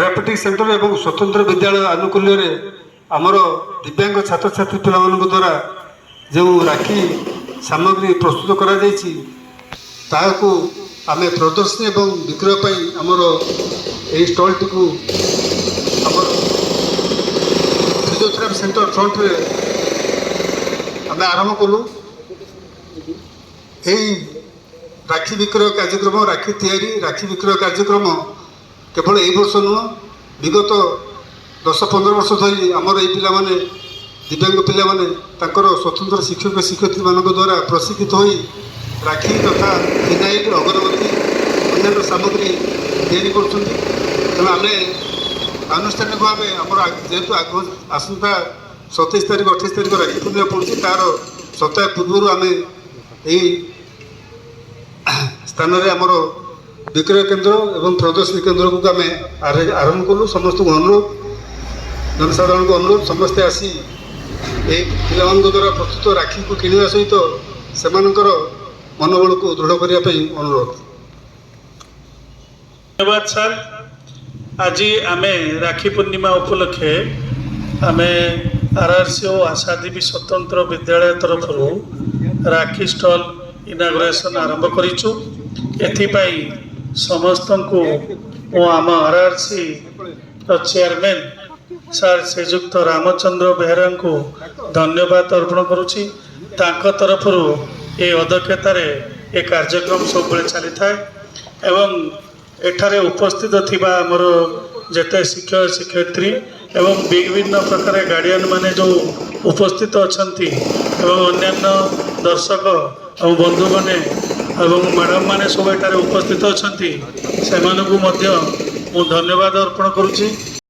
Therapeutic centre एवं स्वतंत्र विद्यालय आनुकूल्य आमर दिव्यांग छात्र छात्री पिलामान द्वारा जो राखी सामग्री प्रस्तुत करा जायछि ताहाकु आमे प्रदर्शनी एवं विक्रय पई आमर एई स्टॉल टिकु आमर फिजियोथेरापी सेंटर फ्रंट रे आमे आरंभ कलु। एई राखी विक्रय कार्यक्रम राखी तैयारी राखी विक्रय कार्यक्रम केवल यही वर्ष नुह विगत 10-15 वर्ष धरी आमर ये पिला माने दिव्यांग पिला माने तांकर स्वतंत्र शिक्षक शिक्षयित्री मानक द्वारा प्रशिक्षित होई राखी तथा फिनाइल अगरबत्ती अन्य सामग्री तैयारी कर आम आनुष्ठानिक भाव आमर जेहेतु आसंता 27 तारीख 28 तारीख राखी पूर्णिमा पड़ुछि तार सप्ताह पूर्व आम यही स्थान में आमर विक्रय केन्द्र एवं प्रदर्शनी केन्द्र को आम आरंभ कलु। समस्त अनुरोध जनसाधारण को अनुरोध समस्ते आसी पिला द्वारा प्रस्तुत राखी को किणवा सहित से मनोबल को दृढ़ करने अनुरोध। धन्यवाद सर। आज आम राखी पूर्णिमा उपलक्षे आम आरआरसीओ आशादेवी स्वतंत्र विद्यालय तरफ राखी स्टॉल इनागुरेशन आरंभ करिछु। एथिपाई समस्त को आम आरआरसी चेयरमैन सर श्रीजुक्त रामचंद्र बेहरा को धन्यवाद अर्पण करुछि। तांको तरफ ये अध्यक्षतार ये कार्यक्रम सब चली था एवं एठारे उपस्थित थिबा आमर जेते शिक्षक शिक्षयित्री एवं विभिन्न प्रकार गार्डियन माने जो उपस्थित अछंती एवं अन्यान्य दर्शक और बंधु माने एवं मैडम माने सब एठारे उपस्थित अछंती से मानकु मध्य मु धन्यवाद अर्पण करुछि।